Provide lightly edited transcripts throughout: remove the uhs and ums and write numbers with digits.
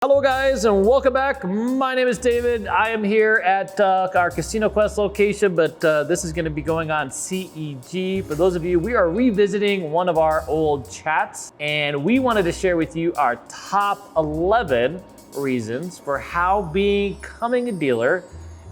Hello guys and welcome back. My name is David. I am here at our Casino Quest location, but this is going to be going on CEG. For those of you, we are revisiting one of our old chats, and we wanted to share with you our top 11 reasons for how becoming a dealer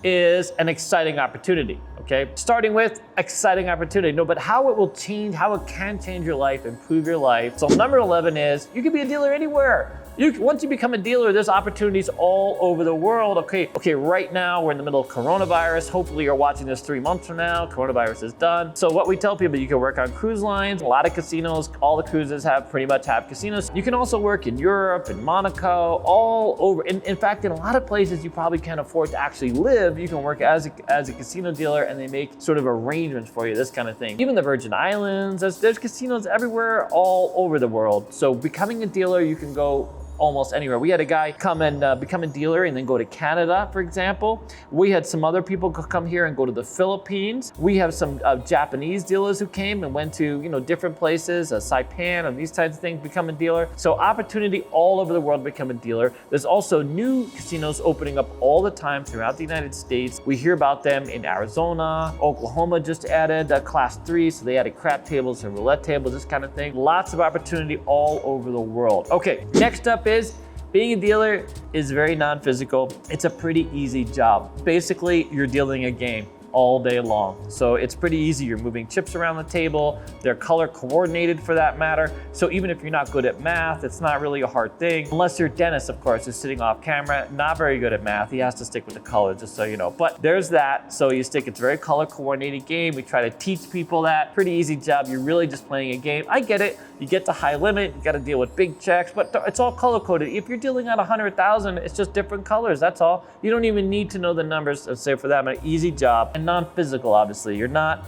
is an exciting opportunity. Okay, starting with exciting opportunity. No, but how it will change, how it can change your life, improve your life. So number 11 is you can be a dealer anywhere. Once you become a dealer, there's opportunities all over the world. Okay, right now we're in the middle of coronavirus. Hopefully you're watching this 3 months from now. Coronavirus is done. So what we tell people, you can work on cruise lines. A lot of casinos, all the cruises pretty much have casinos. You can also work in Europe, in Monaco, all over. In fact, in a lot of places you probably can't afford to actually live, you can work as a casino dealer, and they make sort of arrangements for you, this kind of thing. Even the Virgin Islands, there's casinos everywhere, all over the world. So becoming a dealer, you can go almost anywhere. We had a guy come and become a dealer and then go to Canada, for example. We had some other people come here and go to the Philippines. We have some Japanese dealers who came and went to different places, Saipan and these types of things, become a dealer. So opportunity all over the world to become a dealer. There's also new casinos opening up all the time throughout the United States. We hear about them in Arizona. Oklahoma just added class 3, so they added crap tables and roulette tables, this kind of thing. Lots of opportunity all over the world. Okay, next up is being a dealer is very non-physical. It's a pretty easy job. Basically, you're dealing a game all day long. So it's pretty easy. You're moving chips around the table. They're color coordinated for that matter. So even if you're not good at math, it's not really a hard thing. Unless your dentist, of course, is sitting off camera, not very good at math. He has to stick with the colors, just so you know. But there's that. So you stick, it's a very color coordinated game. We try to teach people that. Pretty easy job. You're really just playing a game. I get it. You get the high limit, you gotta deal with big checks, but it's all color coded. If you're dealing at 100,000, it's just different colors, that's all. You don't even need to know the numbers, let's say for that, an easy job. And non-physical, obviously. You're not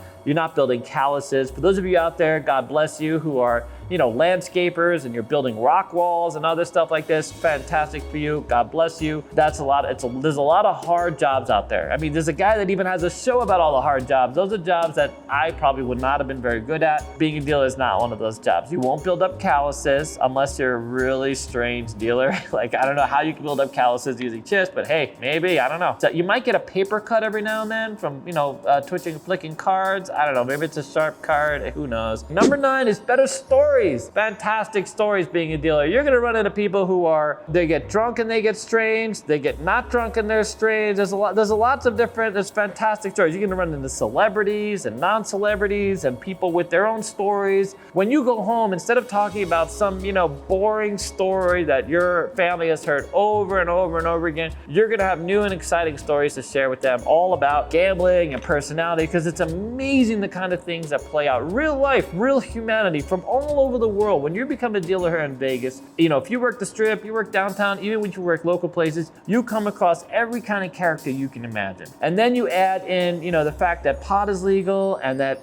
building calluses. For those of you out there, God bless you, who are landscapers and you're building rock walls and other stuff like this, fantastic for you. God bless you. That's there's a lot of hard jobs out there. I mean, there's a guy that even has a show about all the hard jobs. Those are jobs that I probably would not have been very good at. Being a dealer is not one of those jobs. You won't build up calluses unless you're a really strange dealer. Like, I don't know how you can build up calluses using chips, but hey, maybe, I don't know. So you might get a paper cut every now and then from, twitching and flicking cards. I don't know, maybe it's a sharp card, who knows. Number 9 is better stories. Fantastic stories being a dealer. You're gonna run into people they get drunk and they get strange, they get not drunk and they're strange. There's fantastic stories. You're gonna run into celebrities and non-celebrities and people with their own stories. When you go home, instead of talking about some, boring story that your family has heard over and over and over again, you're gonna have new and exciting stories to share with them, all about gambling and personality, because it's amazing the kind of things that play out. Real life, real humanity from all over the world. When you become a dealer here in Vegas, if you work the Strip, you work downtown, even when you work local places, you come across every kind of character you can imagine. And then you add in, the fact that pot is legal and that,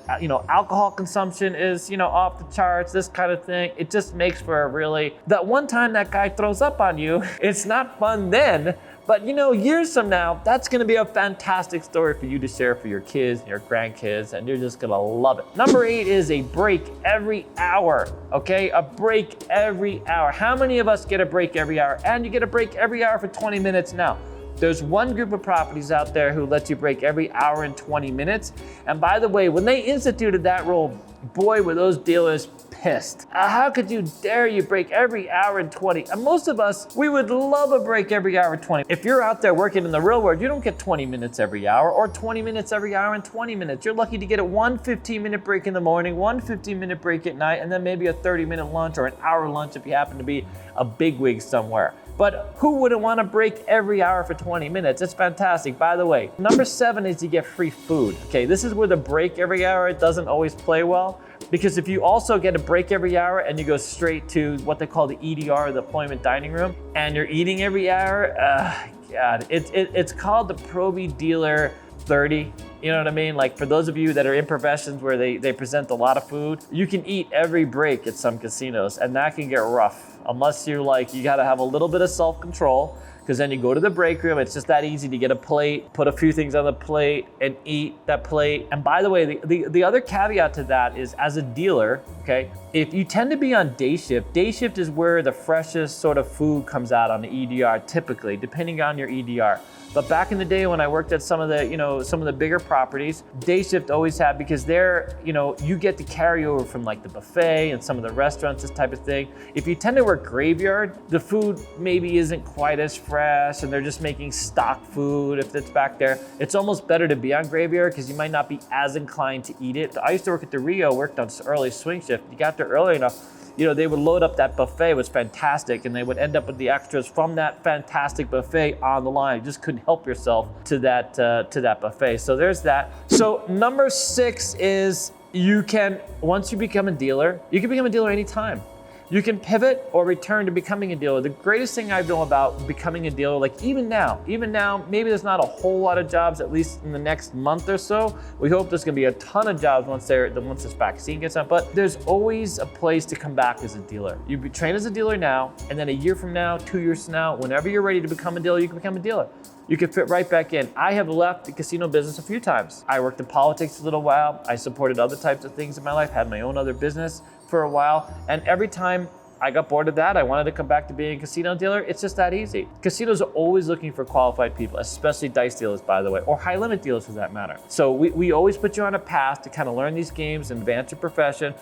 alcohol consumption is, off the charts, this kind of thing. It just makes for that one time that guy throws up on you, it's not fun then, but years from now, that's gonna be a fantastic story for you to share for your kids and your grandkids, and you're just gonna love it. Number 8 is a break every hour, okay? A break every hour. How many of us get a break every hour? And you get a break every hour for 20 minutes now. There's one group of properties out there who lets you break every hour and 20 minutes. And by the way, when they instituted that rule, boy, were those dealers pissed. How could you dare you break every hour and 20? And most of us, we would love a break every hour and 20. If you're out there working in the real world, you don't get 20 minutes every hour or 20 minutes every hour and 20 minutes. You're lucky to get one 15-minute break in the morning, one 15-minute break at night, and then maybe a 30-minute lunch or an hour lunch if you happen to be a bigwig somewhere. But who wouldn't want to break every hour for 20 minutes? It's fantastic. By the way, number 7 is you get free food. Okay, this is where the break every hour doesn't always play well. Because if you also get a break every hour and you go straight to what they call the EDR, the appointment dining room, and you're eating every hour, God, it's called the Proby Dealer 30. You know what I mean? Like, for those of you that are in professions where they present a lot of food, you can eat every break at some casinos, and that can get rough. Unless you're you gotta have a little bit of self-control, because then you go to the break room. It's just that easy to get a plate, put a few things on the plate and eat that plate. And by the way, the other caveat to that is, as a dealer, okay, if you tend to be on day shift is where the freshest sort of food comes out on the EDR typically, depending on your EDR. But back in the day when I worked at some of the bigger properties, day shift always had, because there, you get the carryover from like the buffet and some of the restaurants, this type of thing. If you tend to work graveyard, the food maybe isn't quite as fresh and they're just making stock food if it's back there. It's almost better to be on graveyard because you might not be as inclined to eat it. I used to work at the Rio, worked on early swing shift. You got there early enough, they would load up that buffet. It was fantastic, and they would end up with the extras from that fantastic buffet on the line. You just couldn't help yourself to that buffet. So there's that. So number 6 is, once you become a dealer, you can become a dealer anytime. You can pivot or return to becoming a dealer. The greatest thing I know about becoming a dealer, like even now, maybe there's not a whole lot of jobs, at least in the next month or so. We hope there's gonna be a ton of jobs once this vaccine gets out, but there's always a place to come back as a dealer. You be trained as a dealer now, and then a year from now, 2 years from now, whenever you're ready to become a dealer, you can become a dealer. You can fit right back in. I have left the casino business a few times. I worked in politics a little while. I supported other types of things in my life, had my own other business for a while. And every time I got bored of that, I wanted to come back to being a casino dealer. It's just that easy. Casinos are always looking for qualified people, especially dice dealers, by the way, or high limit dealers for that matter. So we always put you on a path to kind of learn these games and advance your profession.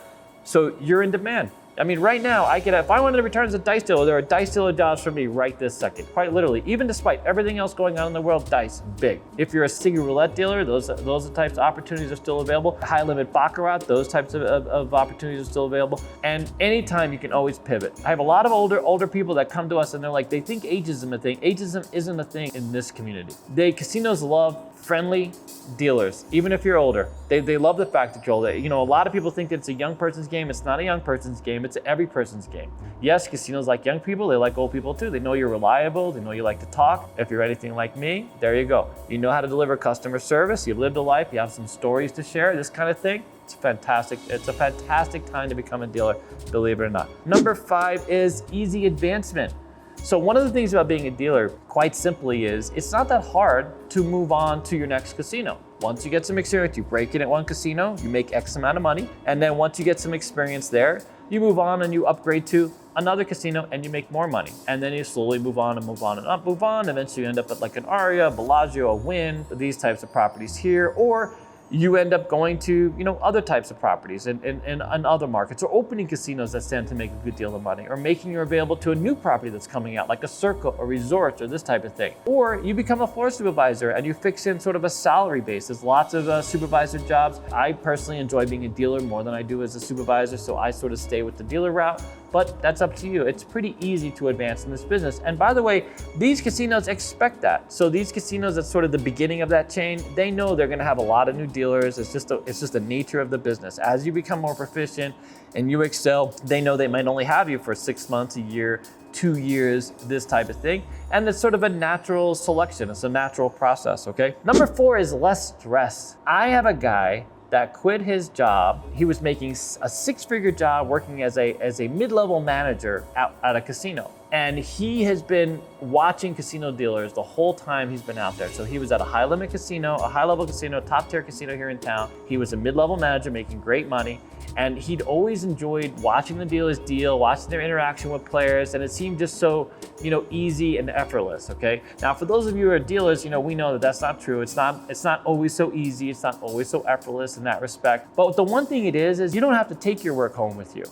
So you're in demand. I mean, right now, if I wanted to return as a dice dealer, there are dice dealer jobs for me right this second, quite literally. Even despite everything else going on in the world, dice, big. If you're a Zero Roulette dealer, those types of opportunities are still available. High limit Baccarat, those types of opportunities are still available. And anytime you can always pivot. I have a lot of older people that come to us and they're like, they think ageism a thing. Ageism isn't a thing in this community. Casinos love friendly dealers, even if you're older. They love the fact that you're older. A lot of people think it's a young person's game. It's not a young person's game. It's every person's game. Yes, casinos like young people. They like old people too. They know you're reliable. They know you like to talk. If you're anything like me, there you go. You know how to deliver customer service. You've lived a life. You have some stories to share, this kind of thing. It's fantastic. It's a fantastic time to become a dealer, believe it or not. Number 5 is easy advancement. So one of the things about being a dealer, quite simply, is it's not that hard to move on to your next casino. Once you get some experience, you break in at one casino, you make X amount of money, and then once you get some experience there, you move on and you upgrade to another casino and you make more money. And then you slowly move on and move on and move on. Eventually you end up at like an Aria, a Bellagio, a Wynn, these types of properties here, or you end up going to other types of properties in other markets, or opening casinos that stand to make a good deal of money, or making you available to a new property that's coming out, like a Circle or Resorts or this type of thing. Or you become a floor supervisor and you fix in sort of a salary base. There's lots of supervisor jobs. I personally enjoy being a dealer more than I do as a supervisor, so I sort of stay with the dealer route. But that's up to you. It's pretty easy to advance in this business. And by the way, these casinos expect that. So these casinos, that's sort of the beginning of that chain, they know they're gonna have a lot of new dealers. It's just the nature of the business. As you become more proficient and you excel, they know they might only have you for 6 months, a year, 2 years, this type of thing. And it's sort of a natural selection. It's a natural process, okay? Number 4 is less stress. I have a guy that quit his job. He was making a 6-figure job working as a mid-level manager at a casino. And he has been watching casino dealers the whole time he's been out there. So he was at a high-limit casino, a high-level casino, top-tier casino here in town. He was a mid-level manager making great money. And he'd always enjoyed watching the dealers deal, watching their interaction with players, and it seemed just so, easy and effortless, okay? Now, for those of you who are dealers, we know that that's not true. It's not always so easy. It's not always so effortless in that respect. But the one thing it is you don't have to take your work home with you.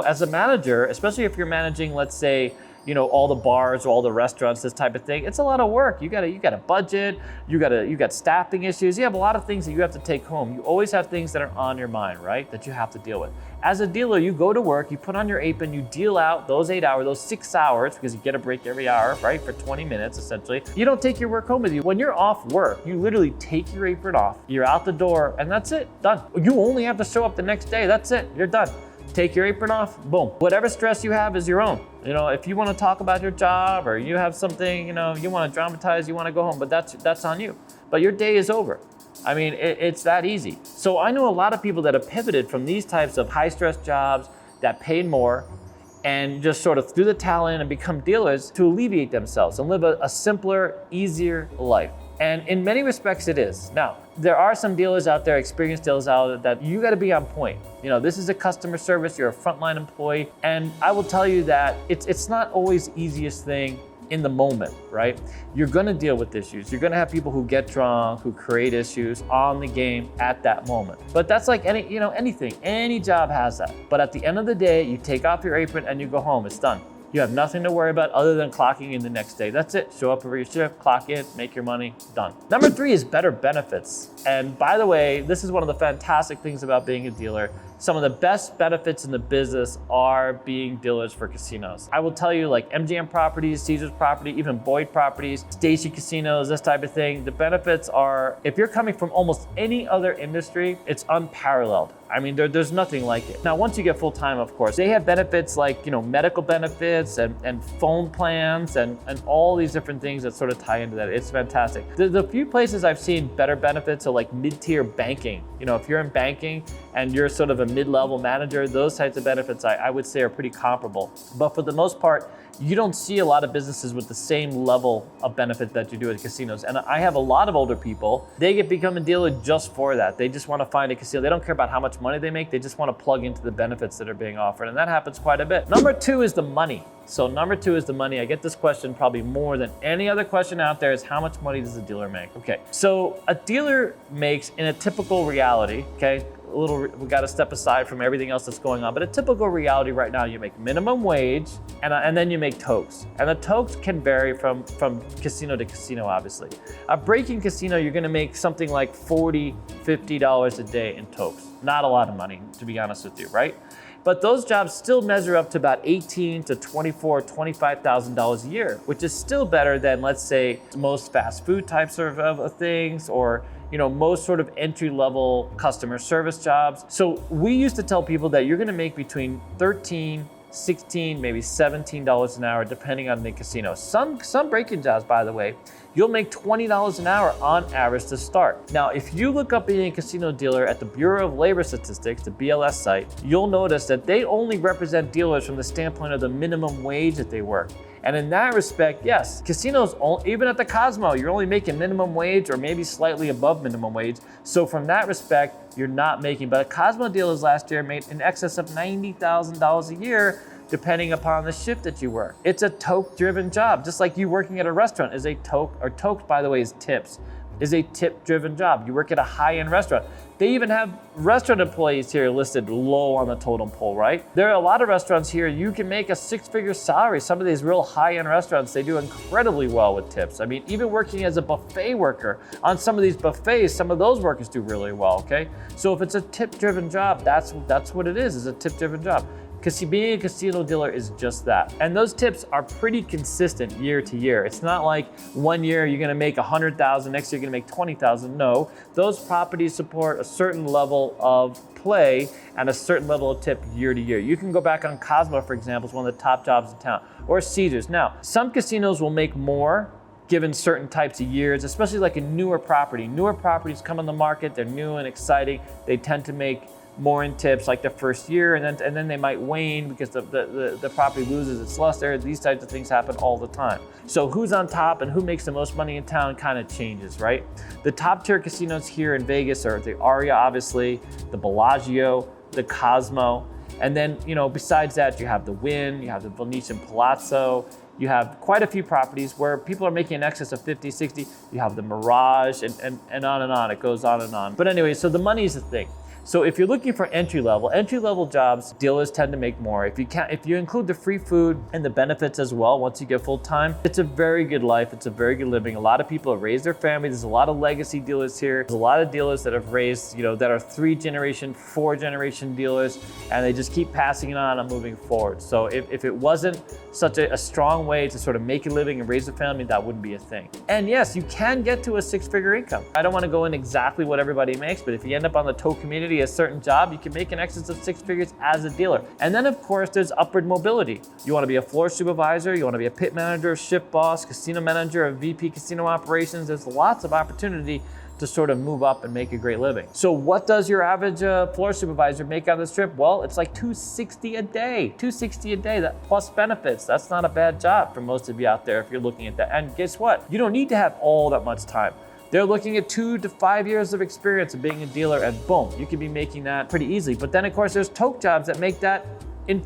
As a manager, especially if you're managing, let's say, all the bars or all the restaurants, this type of thing, it's a lot of work. You got a budget, you got staffing issues, you have a lot of things that you have to take home. You always have things that are on your mind, right, that you have to deal with. As a dealer, you go to work, you put on your apron, you deal out those 8 hours, those 6 hours, because you get a break every hour, right, for 20 minutes, essentially. You don't take your work home with you. When you're off work, you literally take your apron off, you're out the door, and that's it, done. You only have to show up the next day, that's it, you're done. Take your apron off, boom. Whatever stress you have is your own. If you want to talk about your job or you have something, you want to dramatize, you want to go home, but that's on you. But your day is over. I mean, it's that easy. So I know a lot of people that have pivoted from these types of high stress jobs that paid more and just sort of threw the towel in and become dealers to alleviate themselves and live a simpler, easier life. And in many respects it is. Now, there are some dealers out there, experienced dealers out there, that you gotta be on point. You know, this is a customer service, you're a frontline employee, and I will tell you that it's not always the easiest thing in the moment, right? You're gonna deal with issues. You're gonna have people who get drunk, who create issues on the game at that moment. But that's like anything, any job has that. But at the end of the day, you take off your apron and you go home, it's done. You have nothing to worry about other than clocking in the next day. That's it. Show up for your shift, clock in, make your money, done. Number 3 is better benefits. And by the way, this is one of the fantastic things about being a dealer. Some of the best benefits in the business are being dealers for casinos. I will tell you, like MGM properties, Caesars property, even Boyd properties, Stacy casinos, this type of thing. The benefits are, if you're coming from almost any other industry, it's unparalleled. I mean, there's nothing like it. Now, once you get full-time, of course, they have benefits like, medical benefits and phone plans and all these different things that sort of tie into that. It's fantastic. The few places I've seen better benefits are like mid-tier banking. If you're in banking and you're sort of a mid-level manager, those types of benefits I would say are pretty comparable. But for the most part, you don't see a lot of businesses with the same level of benefit that you do at casinos. And I have a lot of older people, they become a dealer just for that. They just want to find a casino. They don't care about how much money they make. They just want to plug into the benefits that are being offered. And that happens quite a bit. Number 2 is the money. So number 2 is the money. I get this question probably more than any other question out there, is how much money does a dealer make? Okay, so a dealer makes, in a typical reality, okay, we got to step aside from everything else that's going on, but a typical reality right now, you make minimum wage and then you make toques. And the toques can vary from casino to casino, obviously. A break-in casino, you're gonna make something like $40, $50 a day in toques. Not a lot of money, to be honest with you, right? But those jobs still measure up to about $18,000 to $24,000, $25,000 a year, which is still better than, let's say, most fast food types of things, or most sort of entry-level customer service jobs. So we used to tell people that you're gonna make between $13, $16, maybe $17 an hour, depending on the casino. Some break-in jobs, by the way, you'll make $20 an hour on average to start. Now, if you look up being a casino dealer at the Bureau of Labor Statistics, the BLS site, you'll notice that they only represent dealers from the standpoint of the minimum wage that they work. And in that respect, yes, casinos, even at the Cosmo, you're only making minimum wage or maybe slightly above minimum wage. So from that respect, you're not making, but a Cosmo dealers last year made in excess of $90,000 a year, depending upon the shift that you work. It's a toke-driven job, just like you working at a restaurant is a toke, or tokes, by the way, is tips, is a tip-driven job. You work at a high-end restaurant. They even have restaurant employees here listed low on the totem pole, right? There are a lot of restaurants here, you can make a 6-figure salary. Some of these real high-end restaurants, they do incredibly well with tips. I mean, even working as a buffet worker on some of these buffets, some of those workers do really well, okay? So if it's a tip-driven job, that's what it is a tip-driven job. Because being a casino dealer is just that. And those tips are pretty consistent year to year. It's not like one year you're gonna make $100,000, next year you're gonna make $20,000. No, those properties support a certain level of play and a certain level of tip year to year. You can go back on Cosmo, for example, it's one of the top jobs in town, or Caesars. Now, some casinos will make more given certain types of years, especially like a newer property. Newer properties come on the market, they're new and exciting, they tend to make more in tips like the first year, and then they might wane because the property loses its luster. These types of things happen all the time. So who's on top and who makes the most money in town kind of changes, right? The top tier casinos here in Vegas are the Aria, obviously, the Bellagio, the Cosmo, and then besides that, you have the Wynn, you have the Venetian Palazzo. You have quite a few properties where people are making in excess of 50, 60. You have the Mirage and on and on. It goes on and on. But anyway, so the money is the thing. So if you're looking for entry-level jobs, dealers tend to make more. If you include the free food and the benefits as well, once you get full-time, it's a very good life. It's a very good living. A lot of people have raised their family. There's a lot of legacy dealers here. There's a lot of dealers that have raised, that are 3-generation, 4-generation dealers, and they just keep passing it on and moving forward. So if it wasn't such a strong way to sort of make a living and raise a family, that wouldn't be a thing. And yes, you can get to a 6-figure income. I don't want to go in exactly what everybody makes, but if you end up on the tow community be a certain job, you can make in excess of 6 figures as a dealer. And then of course, there's upward mobility. You wanna be a floor supervisor, you wanna be a pit manager, shift boss, casino manager, a VP casino operations. There's lots of opportunity to sort of move up and make a great living. So what does your average floor supervisor make on the strip? Well, it's like $260 a day, $260 a day, that plus benefits. That's not a bad job for most of you out there if you're looking at that. And guess what? You don't need to have all that much time. They're looking at 2 to 5 years of experience of being a dealer, and boom, you can be making that pretty easily. But then of course there's toke jobs that make that in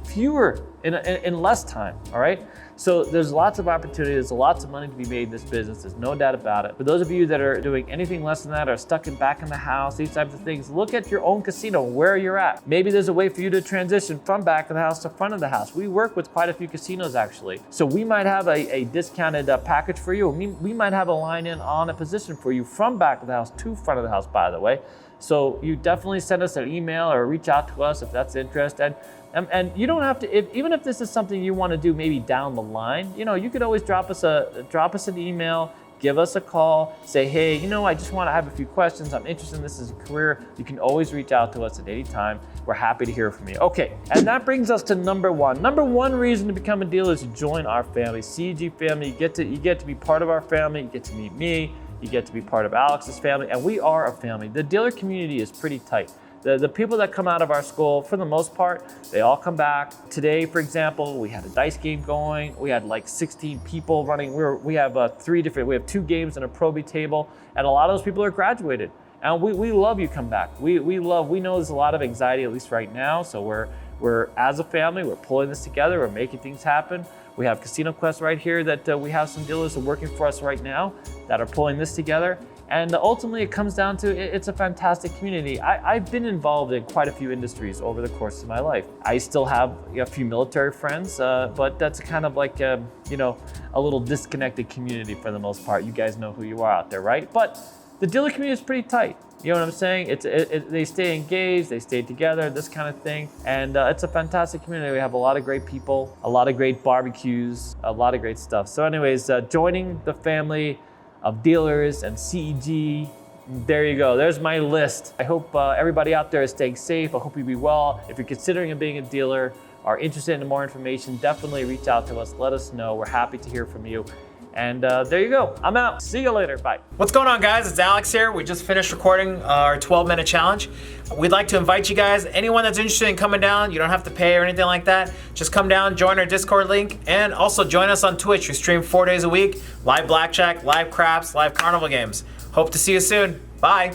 less time, all right? So there's lots of opportunity, there's lots of money to be made in this business, there's no doubt about it. For those of you that are doing anything less than that, are stuck back in the house, these types of things, look at your own casino, where you're at. Maybe there's a way for you to transition from back of the house to front of the house. We work with quite a few casinos actually. So we might have a discounted package for you. We might have a line in on a position for you from back of the house to front of the house, by the way. So you definitely send us an email or reach out to us if that's interested. And you don't have to, even if this is something you want to do maybe down the line, you know, you could always drop us an email, give us a call, say, hey, you know, I just want to have a few questions. I'm interested in this as a career. You can always reach out to us at any time. We're happy to hear from you. Okay, and that brings us to number one. Number one reason to become a dealer is to join our family, CEG family. You get to be part of our family. You get to meet me. You get to be part of Alex's family, and we are a family. The dealer community is pretty tight. The people that come out of our school, for the most part, they all come back. Today, for example, we had a dice game going. We had like 16 people running. We have 2 games and a Pro-B table, and a lot of those people are graduated. And we love you come back. We know there's a lot of anxiety, at least right now, so we're as a family, we're pulling this together, we're making things happen. We have Casino Quest right here that we have some dealers that are working for us right now that are pulling this together. And ultimately it comes down to, it's a fantastic community. I've been involved in quite a few industries over the course of my life. I still have a few military friends, but that's kind of like, a little disconnected community for the most part. You guys know who you are out there, right? But the dealer community is pretty tight. You know what I'm saying? They stay engaged, they stay together, this kind of thing. And it's a fantastic community. We have a lot of great people, a lot of great barbecues, a lot of great stuff. So anyways, joining the family of dealers and CEG, there you go. There's my list. I hope everybody out there is staying safe. I hope you be well. If you're considering being a dealer, are interested in more information, definitely reach out to us. Let us know. We're happy to hear from you. And there you go. I'm out. See you later. Bye. What's going on, guys? It's Alex here. We just finished recording our 12-minute challenge. We'd like to invite you guys, anyone that's interested in coming down, you don't have to pay or anything like that. Just come down, join our Discord link, and also join us on Twitch. We stream 4 days a week, live blackjack, live craps, live carnival games. Hope to see you soon. Bye.